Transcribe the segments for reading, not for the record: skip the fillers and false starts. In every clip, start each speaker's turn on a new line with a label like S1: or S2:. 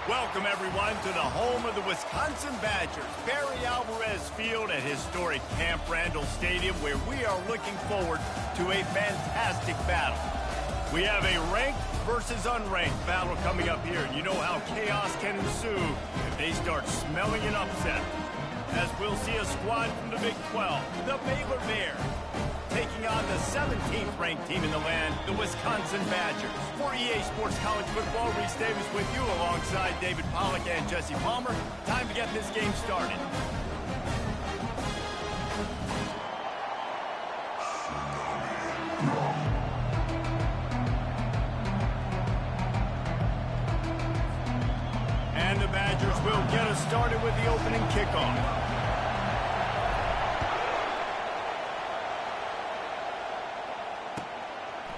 S1: Welcome, everyone, to the home of the Wisconsin Badgers, Barry Alvarez Field at historic Camp Randall Stadium, where we are looking forward to a fantastic battle. We have a ranked versus unranked battle coming up here. You know how chaos can ensue if they start smelling an upset. As we'll see a squad from the Big 12, the Baylor Bears, taking on the 17th ranked team in the land, the Wisconsin Badgers. For EA Sports College Football, Reese Davis with you alongside David Pollack and Jesse Palmer. Time to get this game started. And the Badgers will get us started with the opening kickoff.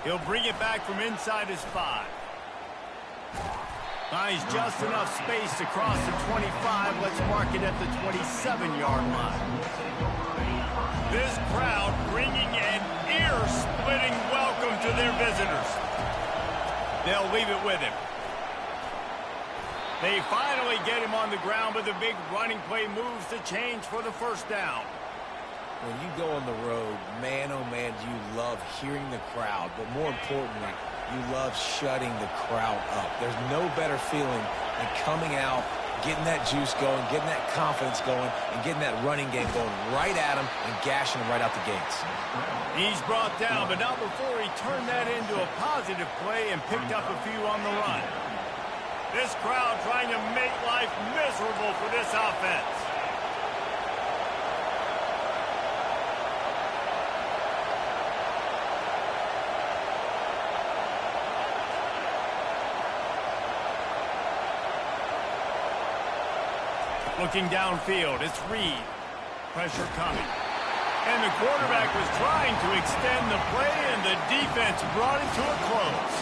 S1: He'll bring it back from inside his 5. Finds just enough space to cross the 25. Let's mark it at the 27-yard line. This crowd bringing an ear-splitting welcome to their visitors. They'll leave it with him. They finally get him on the ground, but the big running play moves the change for the first down.
S2: When you go on the road, man, oh man, do you love hearing the crowd. But more importantly, you love shutting the crowd up. There's no better feeling than coming out, getting that juice going, getting that confidence going, and getting that running game going right at them and gashing them right out the gates.
S1: He's brought down, but not before he turned that into a positive play and picked up a few on the run. This crowd trying to make life miserable for this offense. Looking downfield, it's Reed. Pressure coming. And the quarterback was trying to extend the play, and the defense brought it to a close.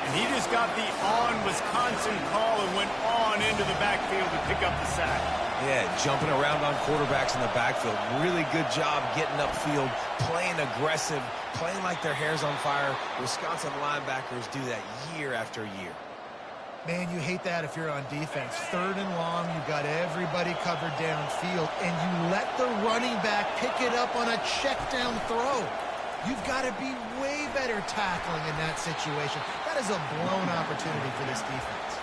S1: And he just got the on-Wisconsin call and went on into the backfield to pick up the sack.
S2: Yeah, jumping around on quarterbacks in the backfield. Really good job getting upfield, playing aggressive, playing like their hair's on fire. Wisconsin linebackers do that year after year.
S3: Man, you hate that if you're on defense. 3rd and long, you've got everybody covered downfield, and you let the running back pick it up on a check down throw. You've got to be way better tackling in that situation. That is a blown opportunity for this defense.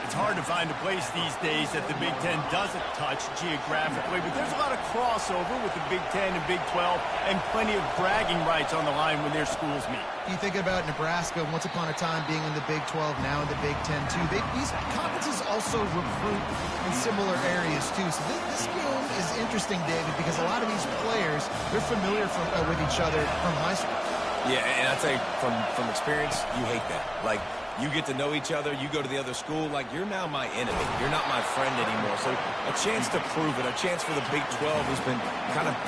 S1: It's hard to find a place these days that the Big Ten doesn't touch geographically, but there's a lot of crossover with the Big Ten and Big 12 and plenty of bragging rights on the line when their schools meet.
S3: You think about Nebraska, once upon a time being in the Big 12, now in the Big 10 too. These conferences also recruit in similar areas too. So this game is interesting, David, because a lot of these players, they're familiar with each other from high school.
S2: Yeah, and I'd say from experience, you hate that. Like, you get to know each other, you go to the other school, like, you're now my enemy. You're not my friend anymore. So a chance to prove it, a chance for the Big 12, who's been kind of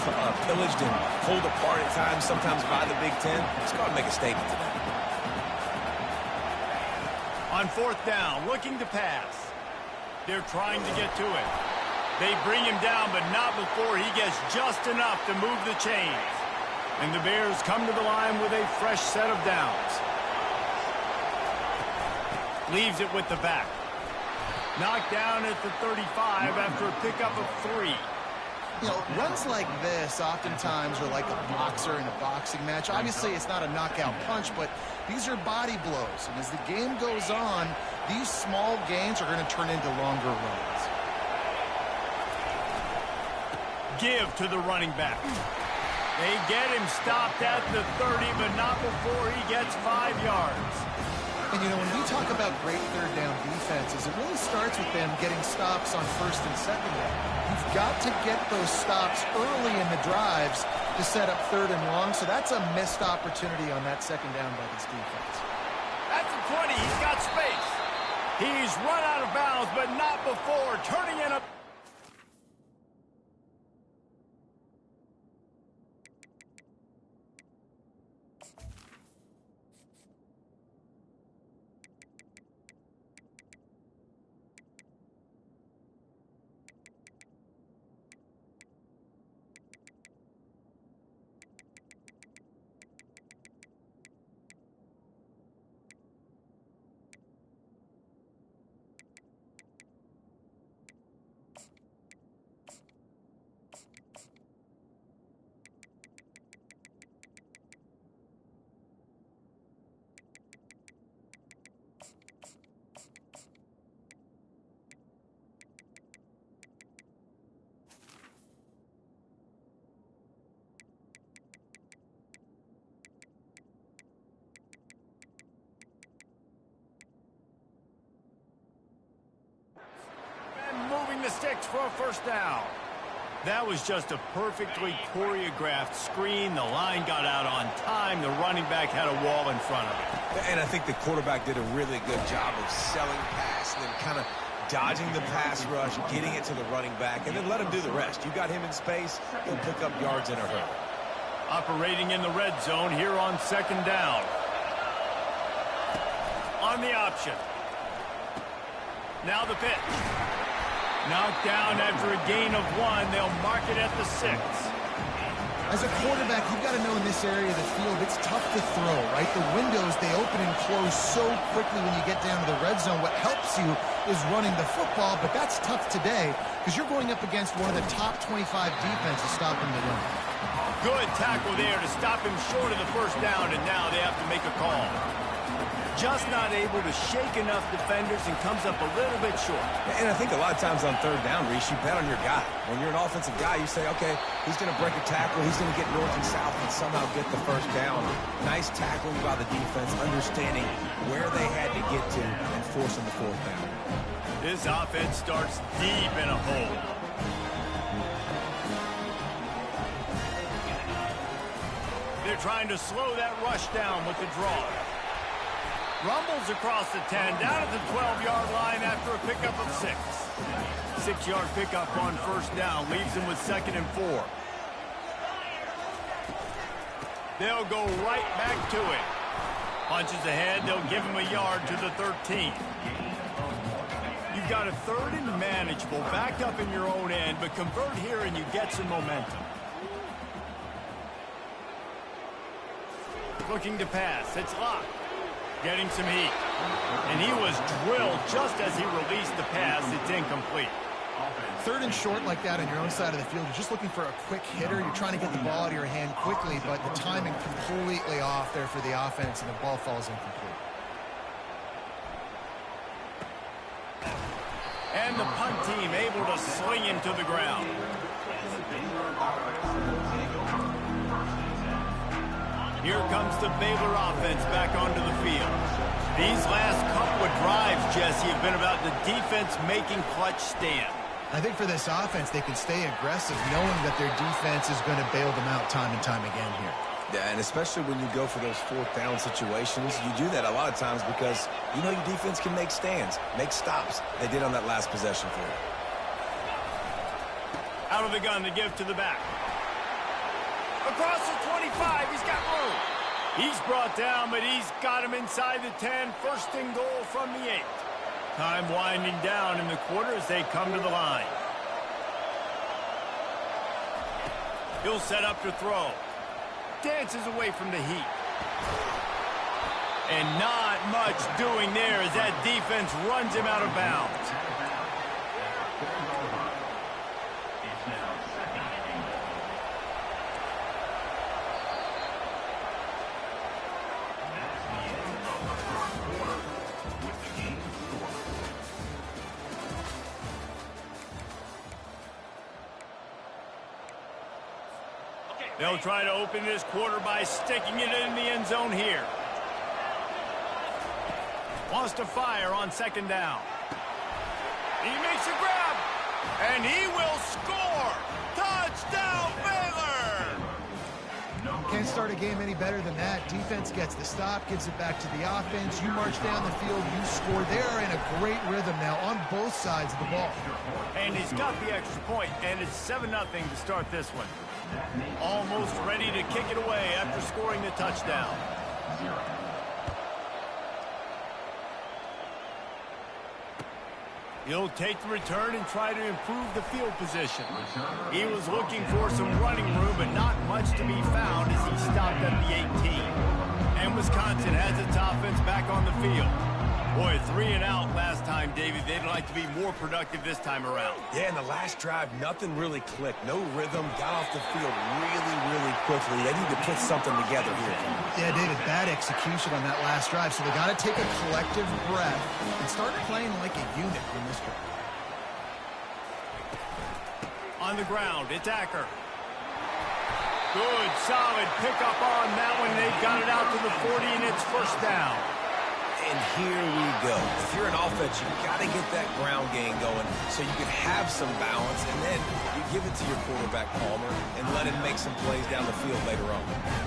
S2: pillaged and pulled apart at times, sometimes by the Big 10. Let's go and make a statement today.
S1: On 4th down, looking to pass. They're trying to get to it. They bring him down, but not before he gets just enough to move the chains. And the Bears come to the line with a fresh set of downs. Leaves it with the back. Knocked down at the 35 after a pickup of 3.
S3: You know, runs like this oftentimes are like a boxer in a boxing match. Obviously, it's not a knockout punch, but these are body blows. And as the game goes on, these small gains are going to turn into longer runs.
S1: Give to the running back. They get him stopped at the 30, but not before he gets 5 yards.
S3: And, you know, when we talk about great third down defenses, it really starts with them getting stops on first and second down. You've got to get those stops early in the drives to set up third and long, so that's a missed opportunity on that second down by this defense.
S1: At the 20, he's got space. He's run out of bounds, but not before turning in a... moving the sticks for a first down. That was just a perfectly choreographed screen. The line got out on time. The running back had a wall in front of him.
S2: And I think the quarterback did a really good job of selling pass and then kind of dodging the pass rush, getting it to the running back, and then let him do the rest. You got him in space, he'll pick up yards in a hurry.
S1: Operating in the red zone here on second down. On the option. Now the pitch. Knocked down after a gain of 1. They'll mark it at the 6.
S3: As a quarterback, you've got to know in this area of the field, it's tough to throw, right? The windows, they open and close so quickly when you get down to the red zone. What helps you is running the football, but that's tough today because you're going up against one of the top 25 defenses stopping the run.
S1: Good tackle there to stop him short of the first down, and now they have to make a call. Just not able to shake enough defenders and comes up a little bit short.
S2: And I think a lot of times on third down, Reese, you bet on your guy. When you're an offensive guy, you say, okay, he's going to break a tackle, he's going to get north and south and somehow get the first down. Nice tackling by the defense, understanding where they had to get to and forcing the fourth down.
S1: This offense starts deep in a hole. They're trying to slow that rush down with the draw. Rumbles across the 10, down at the 12-yard line after a pickup of 6. 6-yard pickup on first down leaves them with 2nd and 4. They'll go right back to it. Punches ahead, they'll give him a yard to the 13. You've got a 3rd and manageable, backed up in your own end, but convert here and you get some momentum. Looking to pass, it's locked. Getting some heat. And he was drilled just as he released the pass. It's incomplete.
S3: 3rd and short like that on your own side of the field, you're just looking for a quick hitter. You're trying to get the ball out of your hand quickly, but the timing completely off there for the offense, and the ball falls incomplete.
S1: And the punt team able to sling him to the ground. Here comes the Baylor offense back onto the field. These last couple of drives, Jesse, have been about the defense making clutch stand.
S3: I think for this offense, they can stay aggressive knowing that their defense is going to bail them out time and time again here.
S2: Yeah, and especially when you go for those fourth down situations, you do that a lot of times because you know your defense can make stands, make stops. They did on that last possession for you.
S1: Out of the gun to give to the back. Across the 25, he's got room. He's brought down, but he's got him inside the 10. 1st and goal from the 8. Time winding down in the quarter as they come to the line. He'll set up to throw. Dances away from the heat. And not much doing there as that defense runs him out of bounds. They'll try to open this quarter by sticking it in the end zone here. Wants to fire on second down. He makes a grab, and he will score. Touchdown, Baylor!
S3: Can't start a game any better than that. Defense gets the stop, gives it back to the offense. You march down the field, you score. They're in a great rhythm now on both sides of the ball.
S1: And he's got the extra point, and it's 7-0 to start this one. Almost ready to kick it away after scoring the touchdown. He'll take the return and try to improve the field position. He was looking for some running room, but not much to be found as he stopped at the 18. And Wisconsin has its offense back on the field. Boy, 3 and out last time, David. They'd like to be more productive this time around.
S2: Yeah, in the last drive, nothing really clicked. No rhythm, got off the field really quickly. They need to put something together here.
S3: Yeah, David, bad execution on that last drive, so they got to take a collective breath and start playing like a unit on this drive.
S1: On the ground, it's Acker. Good, solid pickup on that one. They've got it out to the 40, and it's first down.
S2: And here we go. If you're an offense, you've got to get that ground game going so you can have some balance, and then you give it to your quarterback, Palmer, and let him make some plays down the field later on.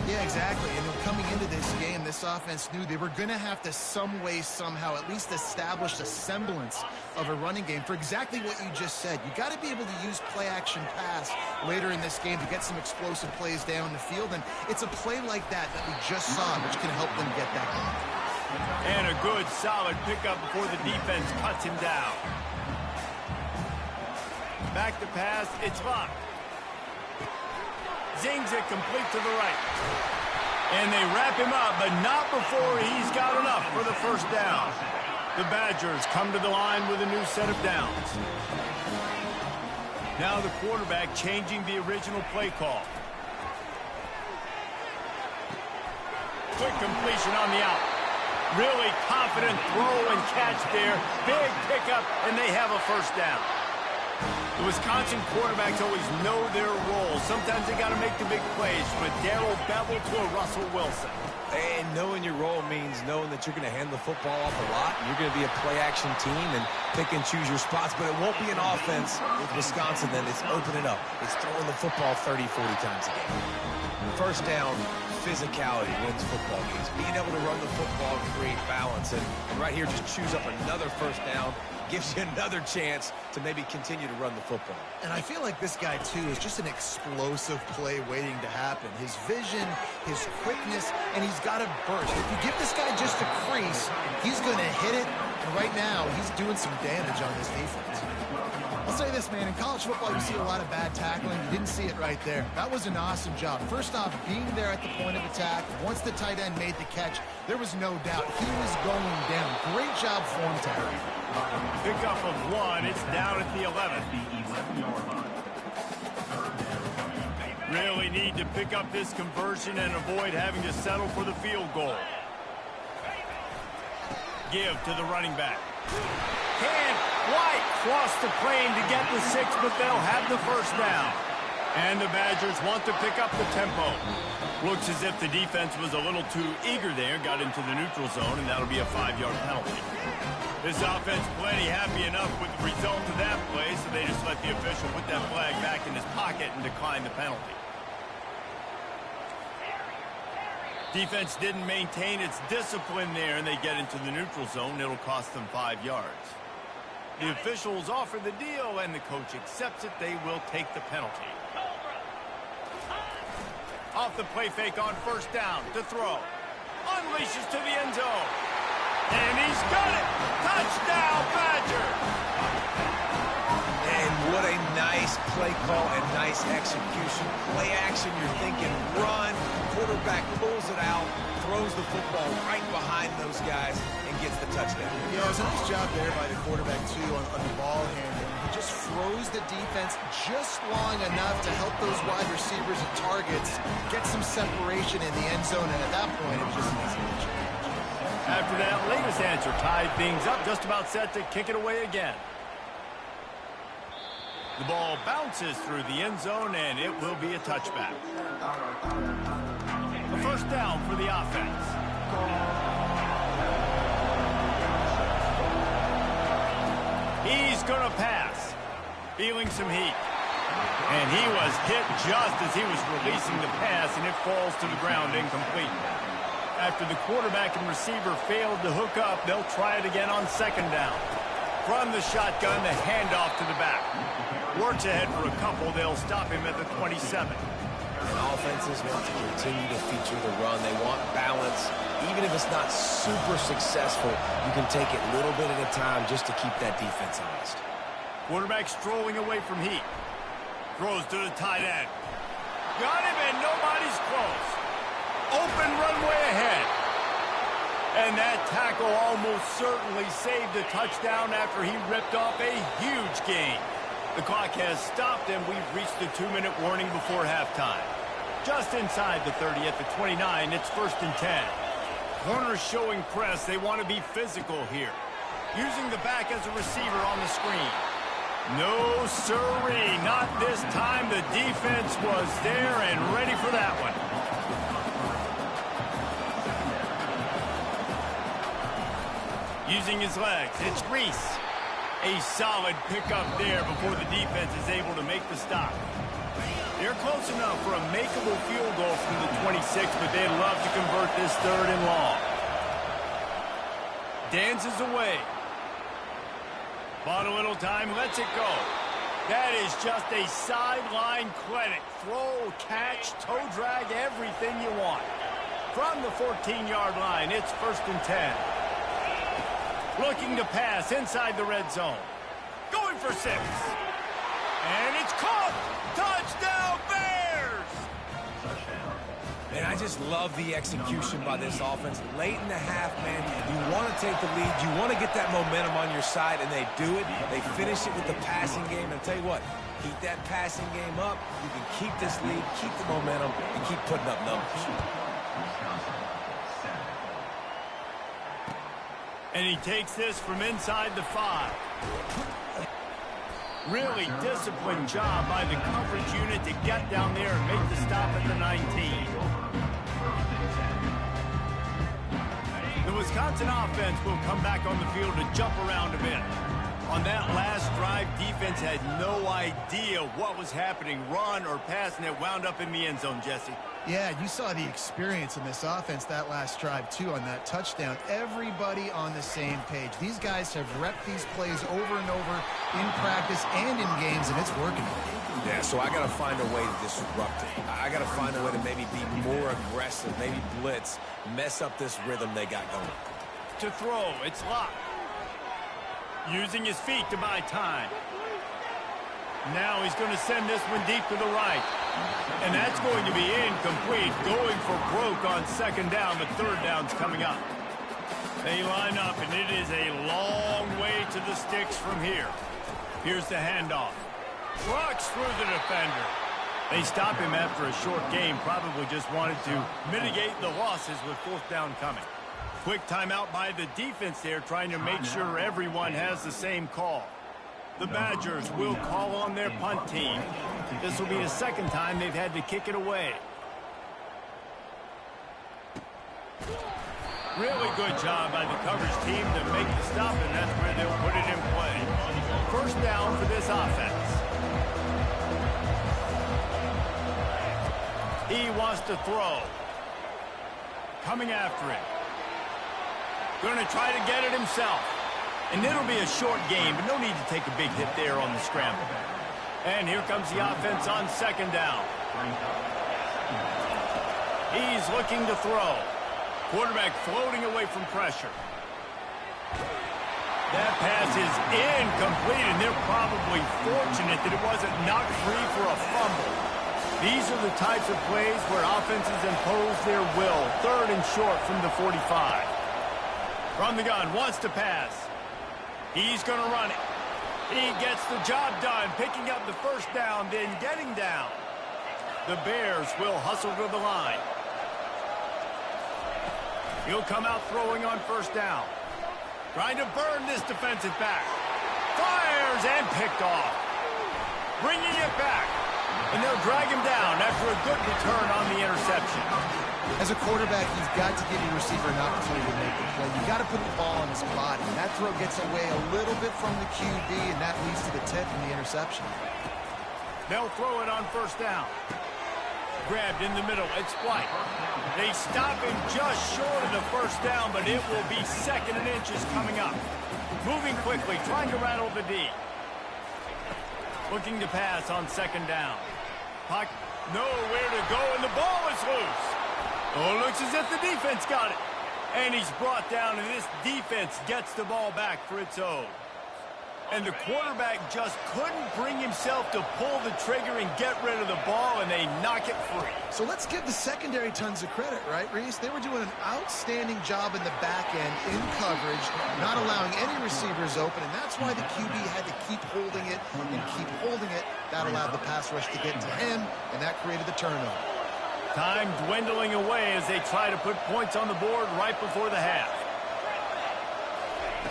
S3: Yeah, exactly. And then coming into this game, this offense knew they were going to have to some way, somehow, at least establish a semblance of a running game for exactly what you just said. You got to be able to use play-action pass later in this game to get some explosive plays down the field, and it's a play like that we just saw, which can help them get that going.
S1: And a good, solid pickup before the defense cuts him down. Back to pass, it's locked. Zings it complete to the right. And they wrap him up, but not before he's got enough for the first down. The Badgers come to the line with a new set of downs. Now the quarterback changing the original play call. Quick completion on the out. Really confident throw and catch there. Big pickup, and they have a first down. The Wisconsin quarterbacks always know their role. Sometimes they got to make the big plays, from a Darrell Bevel to a Russell Wilson.
S2: And knowing your role means knowing that you're going to hand the football off a lot. You're going to be a play-action team and pick and choose your spots, but it won't be an offense with Wisconsin then. It's opening up. It's throwing the football 30, 40 times a game. First down, physicality wins football games. Being able to run the football and create balance. And right here, just choose up another first down. Gives you another chance to maybe continue to run the football.
S3: And I feel like this guy, too, is just an explosive play waiting to happen. His vision, his quickness, and he's got a burst. If you give this guy just a crease, he's going to hit it. And right now, he's doing some damage on this defense. I'll say this, man. In college football, you see a lot of bad tackling. You didn't see it right there. That was an awesome job. First off, being there at the point of attack. Once the tight end made the catch, there was no doubt he was going down. Great job for him, Terry.
S1: Pickup of 1. It's down at the 11. Really need to pick up this conversion and avoid having to settle for the field goal. Give to the running back. White cross the plane to get the 6, but they'll have the first down. And the Badgers want to pick up the tempo. Looks as if the defense was a little too eager there, got into the neutral zone, and that'll be a 5-yard penalty. This offense plenty happy enough with the result of that play, so they just let the official put that flag back in his pocket and decline the penalty. Defense didn't maintain its discipline there, and they get into the neutral zone. It'll cost them 5 yards. The officials offer the deal, and the coach accepts it. They will take the penalty. Off the play fake on first down to throw. Unleashes to the end zone. And he's got it. Touchdown, Badgers.
S2: And what a nice play call and nice execution. Play action, you're thinking run. Quarterback pulls it out, throws the football right behind those guys, and gets the touchdown.
S3: Yeah, it was a nice job there by the quarterback, too, on the ball handling. He just froze the defense just long enough to help those wide receivers and targets get some separation in the end zone, and at that point, it was just an easy catch.
S1: After that latest answer, tied things up, just about set to kick it away again. The ball bounces through the end zone, and it will be a touchback. A first down for the offense. He's going to pass. Feeling some heat. And he was hit just as he was releasing the pass, and it falls to the ground incomplete. After the quarterback and receiver failed to hook up, they'll try it again on second down. From the shotgun, the handoff to the back. Works ahead for a couple. They'll stop him at the 27.
S2: And offenses want to continue to feature the run. They want balance. Even if it's not super successful, you can take it little bit at a time just to keep that defense honest.
S1: Quarterback strolling away from heat. Throws to the tight end. Got him, and nobody's close. Open runway ahead. And that tackle almost certainly saved a touchdown after he ripped off a huge gain. The clock has stopped, and we've reached the 2-minute warning before halftime. Just inside the 30 at the 29, it's 1st and 10. Corners showing press. They want to be physical here. Using the back as a receiver on the screen. No, sirree, not this time. The defense was there and ready for that one. Using his legs, it's Reese. A solid pickup there before the defense is able to make the stop. They're close enough for a makeable field goal from the 26, but they'd love to convert this 3rd and long. Dances away. Bought a little time, lets it go. That is just a sideline clinic. Throw, catch, toe drag, everything you want. From the 14-yard line, it's 1st and 10. Looking to pass inside the red zone. Going for 6. And it's caught. Touchdown, Bears!
S2: And I just love the execution by this offense. Late in the half, man, you want to take the lead. You want to get that momentum on your side, and they do it. They finish it with the passing game. And I'll tell you what, keep that passing game up. You can keep this lead, keep the momentum, and keep putting up numbers.
S1: And he takes this from inside the 5. Really disciplined job by the coverage unit to get down there and make the stop at the 19. The Wisconsin offense will come back on the field to jump around a bit. On that last drive, defense had no idea what was happening, run or pass, and it wound up in the end zone, Jesse.
S3: Yeah, you saw the experience in this offense that last drive, too, on that touchdown. Everybody on the same page. These guys have repped these plays over and over in practice and in games, and it's working.
S2: Yeah, so I got to find a way to disrupt it. I got to find a way to maybe be more aggressive, maybe blitz, mess up this rhythm they got going.
S1: To throw, it's locked. Using his feet to buy time. Now he's going to send this one deep to the right. And that's going to be incomplete. Going for broke on second down, but third down's coming up. They line up, and it is a long way to the sticks from here. Here's the handoff. Trucks through the defender. They stop him after a short game. Probably just wanted to mitigate the losses with 4th down coming. Quick timeout by the defense there, trying to make sure everyone has the same call. The Badgers will call on their punt team. This will be the 2nd time they've had to kick it away. Really good job by the coverage team to make the stop, and that's where they'll put it in play. 1st down for this offense. He wants to throw. Coming after it. Going to try to get it himself. And it'll be a short game, but no need to take a big hit there on the scramble. And here comes the offense on second down. He's looking to throw. Quarterback floating away from pressure. That pass is incomplete, and they're probably fortunate that it wasn't knocked free for a fumble. These are the types of plays where offenses impose their will. 3rd and short from the 45. From the gun, wants to pass. He's going to run it. He gets the job done, picking up the 1st down, then getting down. The Bears will hustle to the line. He'll come out throwing on 1st down. Trying to burn this defensive back. Fires and picked off. bringing it back. And they'll drag him down after a good return on the interception.
S3: As a quarterback, you've got to give your receiver an opportunity to make the play. You've got to put the ball on his body. That throw gets away a little bit from the QB, and that leads to the tip and the interception.
S1: They'll throw it on first down. Grabbed in the middle. It's White. They stop him just short of the first down, but it will be 2nd and inches coming up. Moving quickly, trying to rattle the D. Looking to pass on 2nd down. Puck, nowhere to go, and the ball is loose. Oh, looks as if the defense got it. And he's brought down, and this defense gets the ball back for its own. And the quarterback just couldn't bring himself to pull the trigger and get rid of the ball, and they knock it free.
S3: So let's give the secondary tons of credit, right, Reese? They were doing an outstanding job in the back end, in coverage, not allowing any receivers open, and that's why the QB had to keep holding it and keep holding it. That allowed the pass rush to get to him, and that created the turnover.
S1: Time dwindling away as they try to put points on the board right before the half.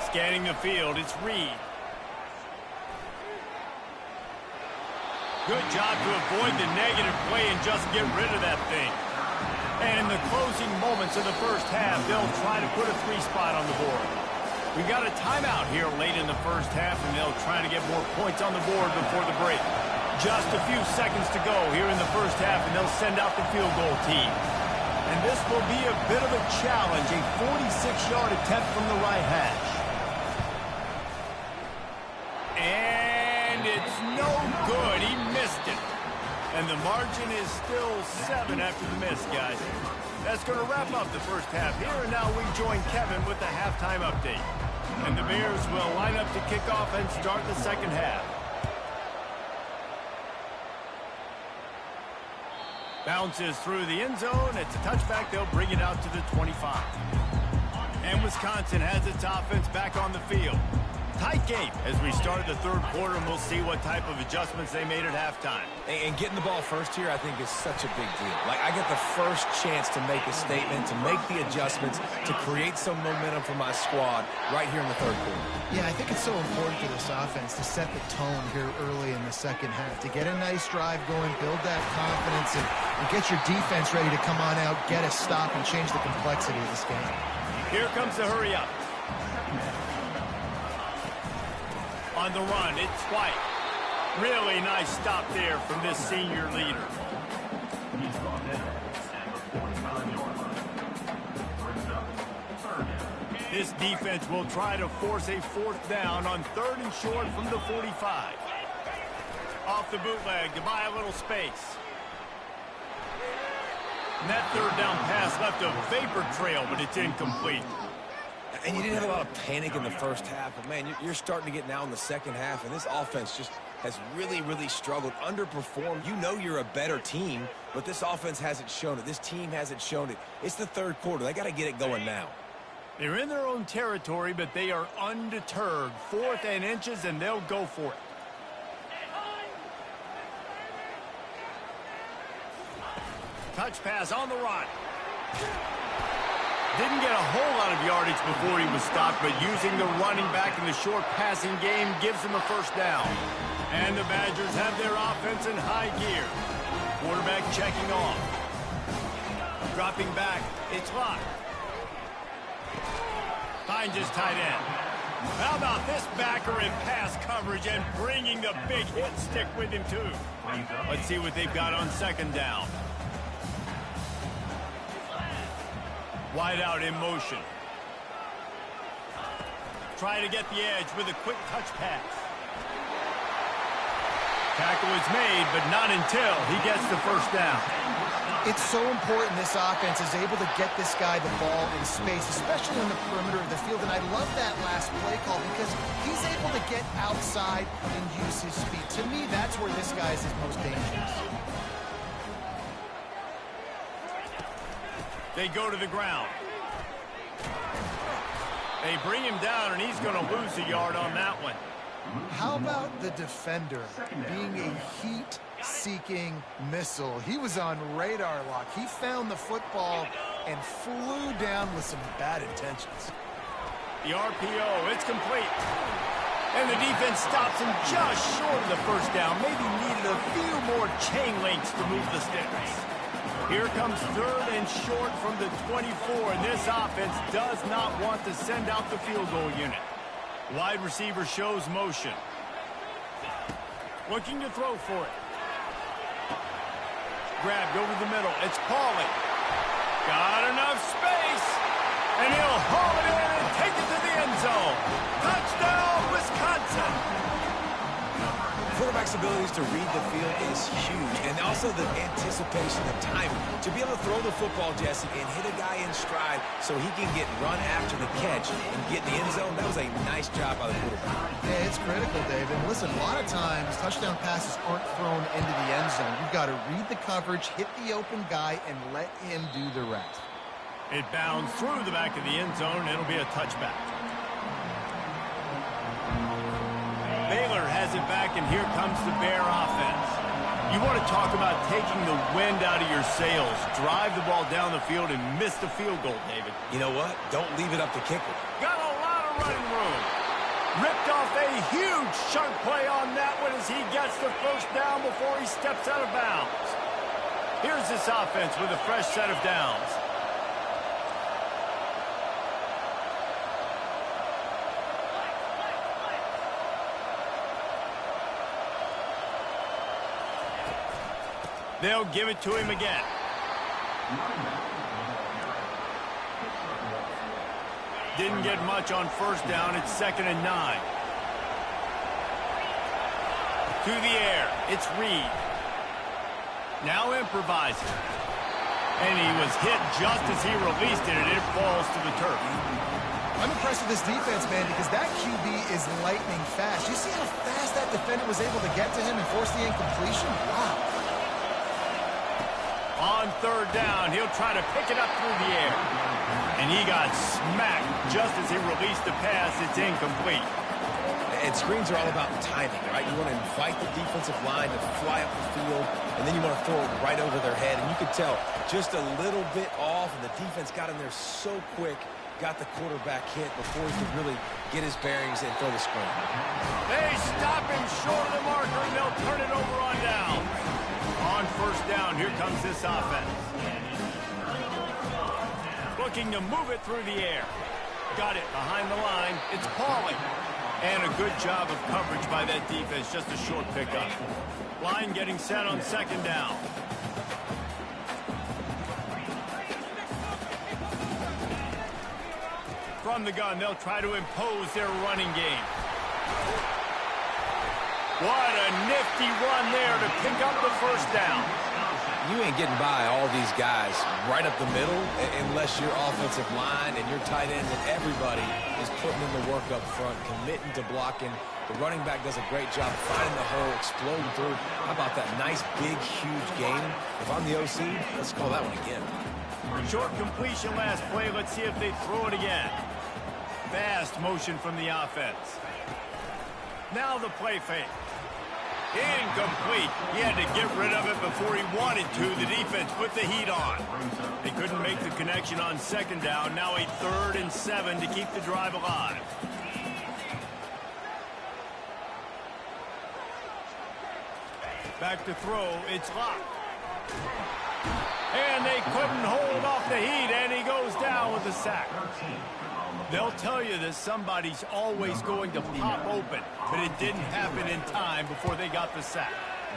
S1: Scanning the field, it's Reed. Good job to avoid the negative play and just get rid of that thing. And in the closing moments of the first half, they'll try to put a 3 spot on the board. We've got a timeout here late in the first half, and they'll try to get more points on the board before the break. Just a few seconds to go here in the first half, and they'll send out the field goal team. And this will be a bit of a challenge, a 46-yard attempt from the right hash. And it's no good. He missed it. And the margin is still 7 after the miss, guys. That's going to wrap up the first half here, and now we join Kevin with the halftime update. And the Bears will line up to kick off and start the second half. Bounces through the end zone. It's a touchback. They'll bring it out to the 25. And Wisconsin has its offense back on the field. Tight game as we start the third quarter, and we'll see what type of adjustments they made at halftime.
S2: And getting the ball first here, I think, is such a big deal. Like, I get the first chance to make a statement, to make the adjustments, to create some momentum for my squad right here in the third quarter.
S3: Yeah, I think it's so important for this offense to set the tone here early in the second half, to get a nice drive going, build that confidence, and get your defense ready to come on out, get a stop, and change the complexity of this game.
S1: Here comes the hurry up. On the run, it's White. Really nice stop there from this senior leader. This defense will try to force a 4th down on 3rd and short from the 45. Off the bootleg to buy a little space. And that 3rd down pass left a vapor trail, but it's incomplete.
S2: And you didn't have a lot of panic in the first half, but, man, you're starting to get now in the second half, and this offense just has really, really struggled, underperformed. You know you're a better team, but this offense hasn't shown it. This team hasn't shown it. It's the third quarter. They got to get it going now.
S1: They're in their own territory, but they are undeterred. 4th and inches, and they'll go for it. Touch pass on the run. Didn't get a whole lot of yardage before he was stopped, but using the running back in the short passing game gives him a first down. And the Badgers have their offense in high gear. Quarterback checking off. Dropping back, it's locked. Finds his tight end. How about this backer in pass coverage and bringing the big hit stick with him, too? Let's see what they've got on 2nd down. Wide out in motion. Try to get the edge with a quick touch pass. Tackle is made, but not until he gets the first down.
S3: It's so important this offense is able to get this guy the ball in space, especially on the perimeter of the field. And I love that last play call because he's able to get outside and use his speed. To me, that's where this guy is his most dangerous.
S1: They go to the ground. They bring him down, and he's going to lose a yard on that one.
S3: How about the defender being a heat-seeking missile? He was on radar lock. He found the football and flew down with some bad intentions.
S1: The RPO, it's complete. And the defense stops him just short of the first down. Maybe needed a few more chain links to move the sticks. Here comes 3rd and short from the 24, and this offense does not want to send out the field goal unit. Wide receiver shows motion. Looking to throw for it. Grabbed over the middle. It's Pauly. Got enough space. And he'll haul it in and take it to the end zone. Touchdown, Wisconsin.
S2: Quarterback's abilities to read the field is huge, and also the anticipation of timing. To be able to throw the football, Jesse, and hit a guy in stride so he can get run after the catch and get in the end zone, that was a nice job by the quarterback.
S3: Yeah, it's critical, Dave. And listen, a lot of times touchdown passes aren't thrown into the end zone. You've got to read the coverage, hit the open guy, and let him do the rest.
S1: It bounds through the back of the end zone. It'll be a touchback. Baylor has it back, and here comes the Bear offense. You want to talk about taking the wind out of your sails. Drive the ball down the field and miss the field goal, David.
S2: You know what? Don't leave it up to kicker.
S1: Got a lot of running room. Ripped off a huge chunk play on that one as he gets the first down before he steps out of bounds. Here's this offense with a fresh set of downs. They'll give it to him again. Didn't get much on first down. It's 2nd and 9. To the air. It's Reed. Now improvising. And he was hit just as he released it, and it falls to the turf.
S3: I'm impressed with this defense, man, because that QB is lightning fast. You see how fast that defender was able to get to him and force the incompletion? Wow.
S1: On 3rd down, he'll try to pick it up through the air. And he got smacked just as he released the pass. It's incomplete.
S2: And screens are all about timing, right? You want to invite the defensive line to fly up the field, and then you want to throw it right over their head. And you could tell just a little bit off, and the defense got in there so quick, got the quarterback hit before he could really get his bearings and throw the screen.
S1: They stop him short of the marker, and they'll turn it over on down. On 1st down, here comes this offense. Looking to move it through the air. Got it behind the line. It's Pauly. And a good job of coverage by that defense. Just a short pickup. Line getting set on 2nd down. From the gun, they'll try to impose their running game. What a nifty run there to pick up the first down.
S2: You ain't getting by all these guys right up the middle unless your offensive line and your tight end and everybody is putting in the work up front, committing to blocking. The running back does a great job finding the hole, exploding through. How about that nice, big, huge gain? If I'm the OC, let's call that one again.
S1: Short completion last play. Let's see if they throw it again. Fast motion from the offense. Now the play fake. Incomplete. He had to get rid of it before he wanted to. The defense put the heat on. They couldn't make the connection on 2nd down. Now a 3rd and 7 to keep the drive alive. Back to throw. It's locked. And they couldn't hold off the heat, and he goes down with a sack. They'll tell you that somebody's always going to pop open, but it didn't happen in time before they got the sack.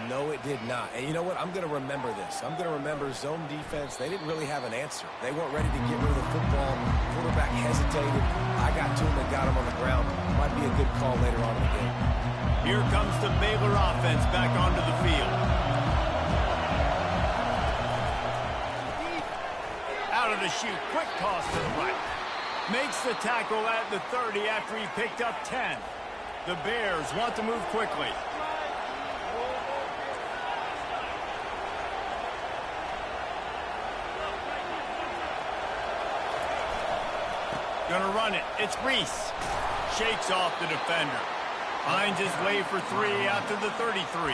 S2: No, it did not. And you know what? I'm going to remember this. I'm going to remember zone defense. They didn't really have an answer. They weren't ready to get rid of the football. Quarterback hesitated. I got to him and got him on the ground. Might be a good call later on in the game.
S1: Here comes the Baylor offense back onto the field. Out of the chute. Quick toss to the right. Makes the tackle at the 30 after he picked up 10. The Bears want to move quickly. Gonna run it. It's Reese. Shakes off the defender. Finds his way for 3 out to the 33.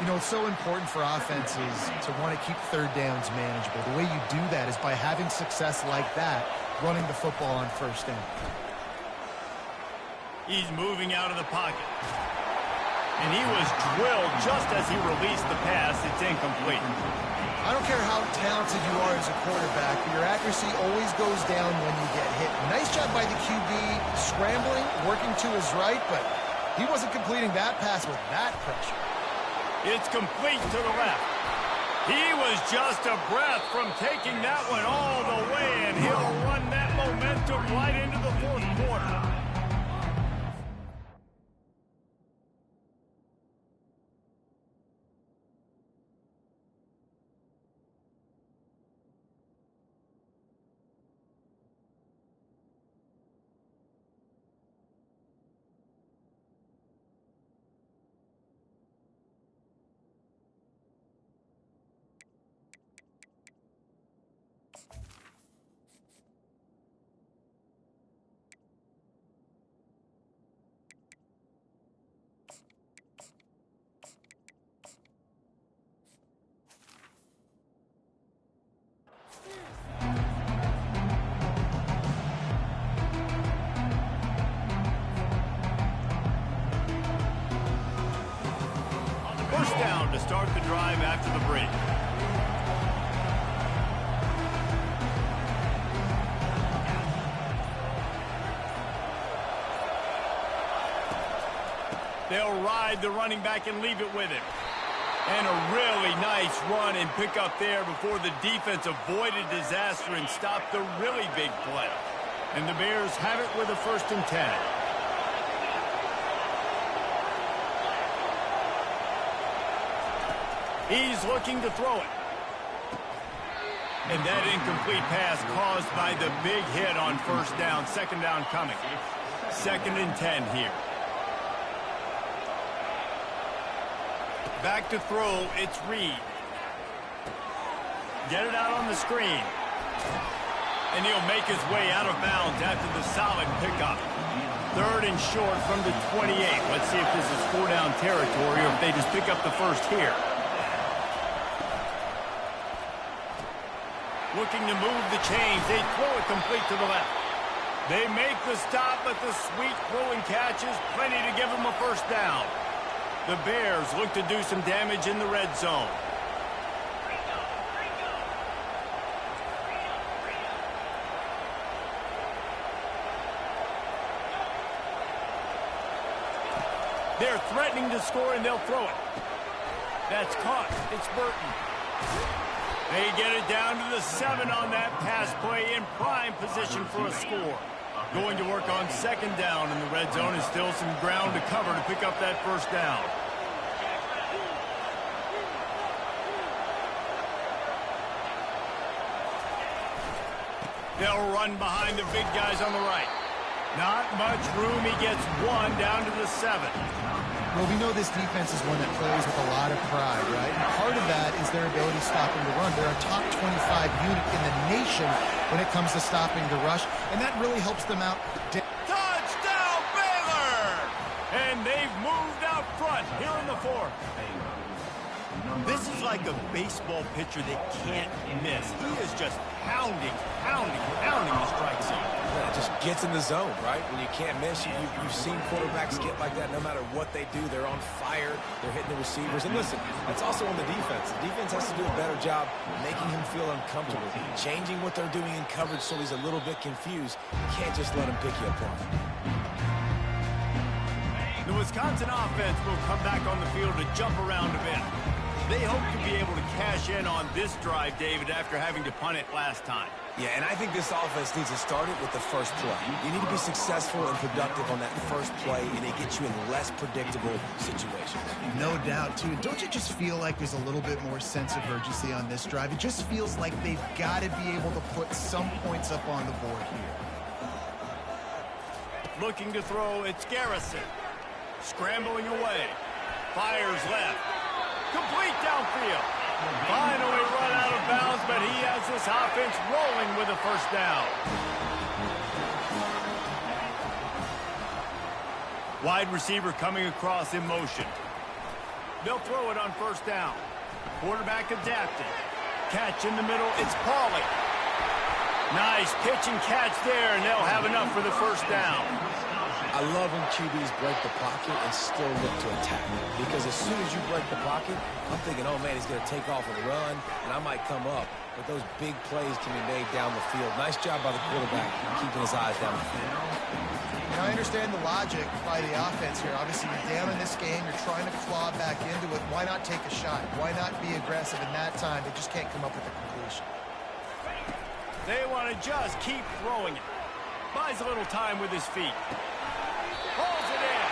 S3: You know, it's so important for offenses to want to keep 3rd downs manageable. The way you do that is by having success like that, running the football on 1st down.
S1: He's moving out of the pocket. And he was drilled just as he released the pass. It's incomplete.
S3: I don't care how talented you are as a quarterback, but your accuracy always goes down when you get hit. Nice job by the QB scrambling, working to his right, but he wasn't completing that pass with that pressure.
S1: It's complete to the left. He was just a breath from taking that one all the way, and he'll run that momentum right into the fourth quarter. First down to start the drive after the break. They'll ride the running back and leave it with him. And a really nice run and pick up there before the defense avoided disaster and stopped the really big play. And the Bears have it with a 1st and 10. He's looking to throw it. And that incomplete pass caused by the big hit on 1st down. 2nd down coming. 2nd and 10 here. Back to throw, it's Reed. Get it out on the screen. And he'll make his way out of bounds after the solid pickup. 3rd and short from the 28. Let's see if this is 4-down territory or if they just pick up the 1st here. Looking to move the chains. They throw it complete to the left. They make the stop, but the sweet throw and catch is plenty to give them a 1st down. The Bears look to do some damage in the red zone. They're threatening to score, and they'll throw it. That's caught. It's Burton. They get it down to the 7 on that pass play in prime position for a score. Going to work on 2nd down in the red zone and still some ground to cover to pick up that 1st down. They'll run behind the big guys on the right. Not much room. He gets 1 down to the 7.
S3: Well, we know this defense is one that plays with a lot of pride, right? And part of that is their ability stopping the run. They're a top 25 unit in the nation when it comes to stopping the rush, and that really helps them out.
S1: Touchdown, Baylor! And they've moved out front here in the 4th. This is like a baseball pitcher that can't miss. He is just pounding the strike zone.
S2: Yeah, it just gets in the zone, right? When you can't miss, you've seen quarterbacks get like that no matter what they do. They're on fire. They're hitting the receivers. And listen, that's also on the defense. The defense has to do a better job making him feel uncomfortable, changing what they're doing in coverage so he's a little bit confused. You can't just let him pick you apart.
S1: The Wisconsin offense will come back on the field to jump around a bit. They hope to be able to cash in on this drive, David, after having to punt it last time.
S2: Yeah, and I think this offense needs to start it with the 1st play. You need to be successful and productive on that 1st play, and it gets you in less predictable situations.
S3: No doubt, too. Don't you just feel like there's a little bit more sense of urgency on this drive? It just feels like they've got to be able to put some points up on the board here.
S1: Looking to throw, it's Garrison. Scrambling away. Fires left. Complete downfield. Finally run out of bounds, but he has this offense rolling with a 1st down. Wide receiver coming across in motion. They'll throw it on 1st down. Quarterback adapting. Catch in the middle, it's Pauly. Nice pitch and catch there, and they'll have enough for the 1st down.
S2: I love when QBs break the pocket and still look to attack. Because as soon as you break the pocket, I'm thinking, oh, man, he's going to take off and run, and I might come up. But those big plays can be made down the field. Nice job by the quarterback keeping his eyes down the field.
S3: You know, I understand the logic by the offense here. Obviously, you're down in this game. You're trying to claw back into it. Why not take a shot? Why not be aggressive in that time? They just can't come up with a completion.
S1: They want to just keep throwing it. Buys a little time with his feet. Pulls it in.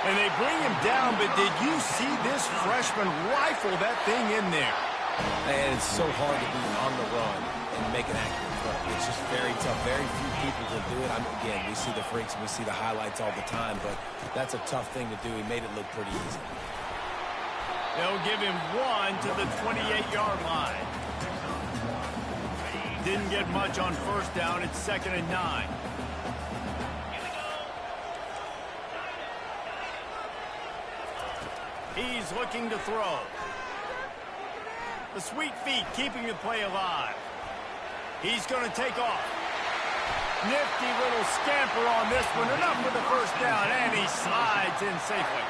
S1: And they bring him down, but did you see this freshman rifle that thing in there?
S2: And it's so hard to be on the run and make an accurate throw. It's just very tough. Very few people can do it. Again, we see the freaks and we see the highlights all the time, but that's a tough thing to do. He made it look pretty easy.
S1: They'll give him 1 to the 28-yard line. Didn't get much on first down. It's 2nd and 9. He's looking to throw. The sweet feet keeping the play alive. He's going to take off. Nifty little scamper on this one. Enough for the first down, and he slides in safely.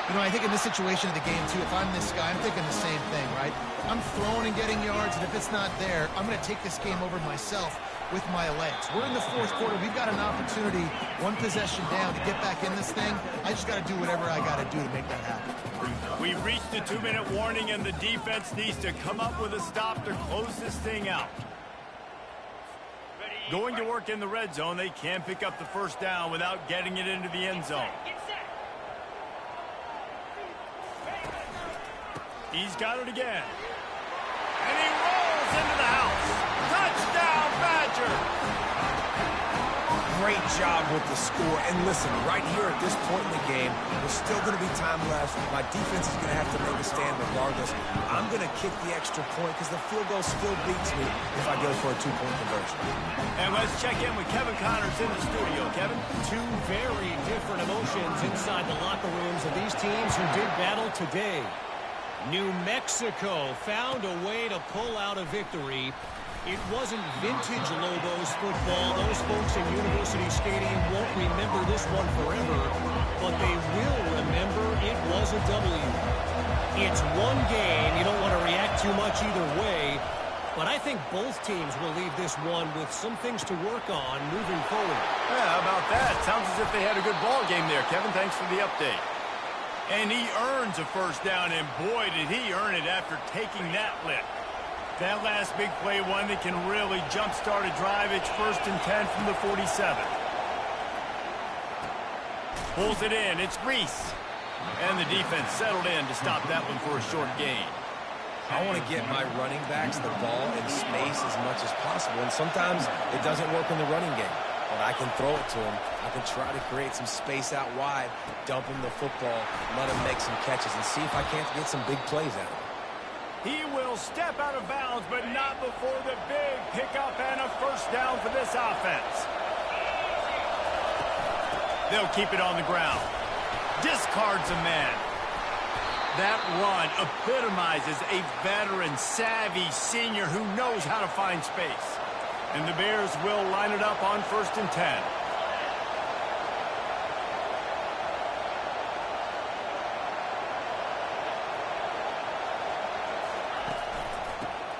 S3: You know, I think in this situation of the game, too, if I'm this guy, I'm thinking the same thing, right? I'm throwing and getting yards, and if it's not there, I'm going to take this game over myself with my legs. We're in the fourth quarter. We've got an opportunity, one possession down, to get back in this thing. I just got to do whatever I got to do to make that happen.
S1: We've reached the 2-minute warning, and the defense needs to come up with a stop to close this thing out. Going to work in the red zone, they can't pick up the first down without getting it into the end zone. He's got it again. And he rolls into the house. Touchdown, Badger!
S2: Great job with the score. And listen, right here at this point in the game, there's still going to be time left. My defense is going to have to make a stand regardless. I'm going to kick the extra point because the field goal still beats me if I go for a 2-point conversion.
S1: And let's check in with Kevin Connors in the studio. Kevin?
S4: Two very different emotions inside the locker rooms of these teams who did battle today. New Mexico found a way to pull out a victory. It wasn't vintage Lobos football. Those folks in University Stadium won't remember this one forever, but they will remember it was a W. It's one game. You don't want to react too much either way, but I think both teams will leave this one with some things to work on moving forward.
S1: Yeah, how about that? Sounds as if they had a good ball game there, Kevin. Thanks for the update. And he earns a first down, and boy, did he earn it after taking that lick. That last big play, one that can really jumpstart a drive. It's 1st and 10 from the 47. Pulls it in. It's Reese. And the defense settled in to stop that one for a short gain.
S2: I want to get my running backs the ball in space as much as possible, and sometimes it doesn't work in the running game. But I can throw it to him. I can try to create some space out wide, dump him the football, let him make some catches, and see if I can't get some big plays out of him.
S1: He will step out of bounds, but not before the big pickup and a first down for this offense. They'll keep it on the ground. Discards a man. That run epitomizes a veteran, savvy senior who knows how to find space. And the Bears will line it up on 1st and 10.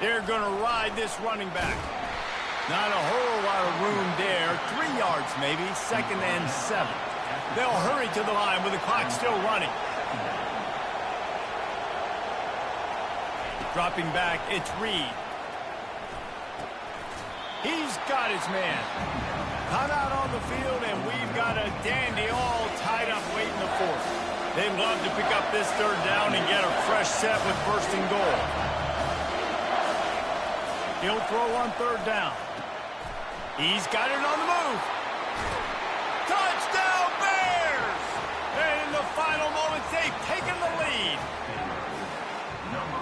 S1: They're going to ride this running back. Not a whole lot of room there. 3 yards maybe, 2nd and 7. They'll hurry to the line with the clock still running. Dropping back, it's Reed. He's got his man. Come out on the field, and we've got a dandy all tied up late in the 4th. They'd love to pick up this 3rd down and get a fresh set with 1st and goal. He'll throw on 3rd down. He's got it on the move. Touchdown, Bears! And in the final moments, they've taken the lead.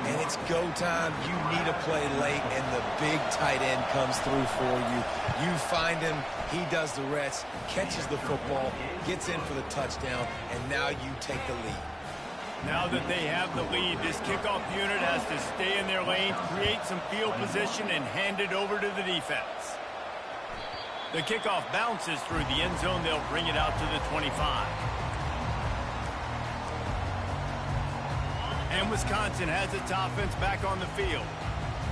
S2: And it's go time. You need a play late, and the big tight end comes through for you. You find him, he does the rest, catches the football, gets in for the touchdown, and now you take the lead.
S1: Now that they have the lead, this kickoff unit has to stay in their lane, create some field position, and hand it over to the defense. The kickoff bounces through the end zone. They'll bring it out to the 25. And Wisconsin has its offense back on the field.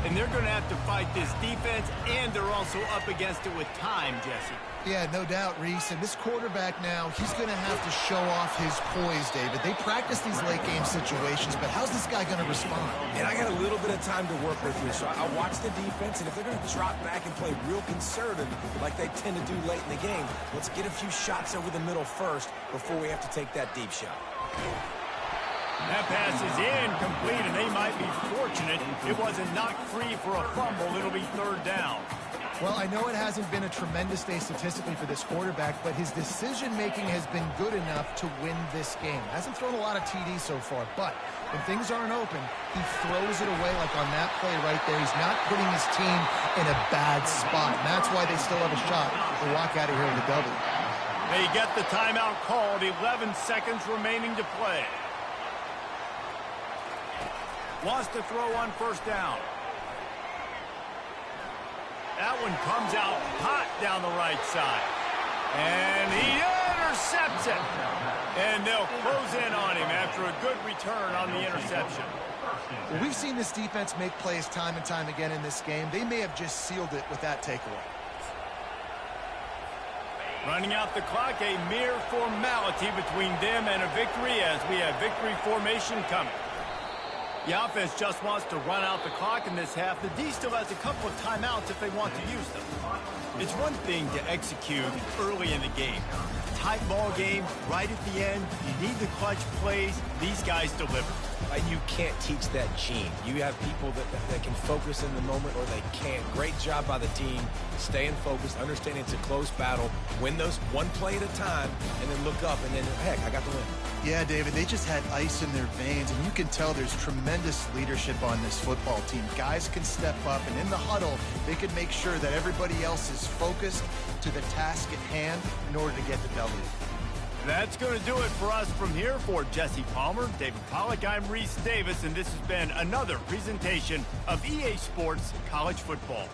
S1: And they're going to have to fight this defense, and they're also up against it with time, Jesse.
S3: Yeah, no doubt, Reese. And this quarterback now, he's going to have to show off his poise, David. They practice these late-game situations, but how's this guy going to respond?
S2: And I got a little bit of time to work with here, so I watch the defense, and if they're going to drop back and play real conservative like they tend to do late in the game, let's get a few shots over the middle first before we have to take that deep shot.
S1: That pass is incomplete, and they might be fortunate it wasn't knocked free for a fumble. It'll be third down.
S3: Well, I know it hasn't been a tremendous day statistically for this quarterback, but his decision-making has been good enough to win this game. Hasn't thrown a lot of TDs so far, but when things aren't open, he throws it away like on that play right there. He's not putting his team in a bad spot, and that's why they still have a shot to walk out of here with a W.
S1: They get the timeout called. 11 seconds remaining to play. Wants to throw on first down. That one comes out hot down the right side. And he intercepts it. And they'll close in on him after a good return on the interception.
S3: Well, we've seen this defense make plays time and time again in this game. They may have just sealed it with that takeaway.
S1: Running out the clock, a mere formality between them and a victory as we have victory formation coming. The offense just wants to run out the clock in this half. The D still has a couple of timeouts if they want to use them. It's one thing to execute early in the game. Tight ball game, right at the end. You need the clutch plays. These guys deliver.
S2: You can't teach that gene. You have people that can focus in the moment or they can't. Great job by the team, staying focused, understanding it's a close battle, win those one play at a time, and then look up, and then, heck, I got the win.
S3: Yeah, David, they just had ice in their veins, and you can tell there's tremendous leadership on this football team. Guys can step up, and in the huddle, they can make sure that everybody else is focused to the task at hand in order to get the W.
S1: That's going to do it for us from here. For Jesse Palmer, David Pollack, I'm Reese Davis, and this has been another presentation of EA Sports College Football.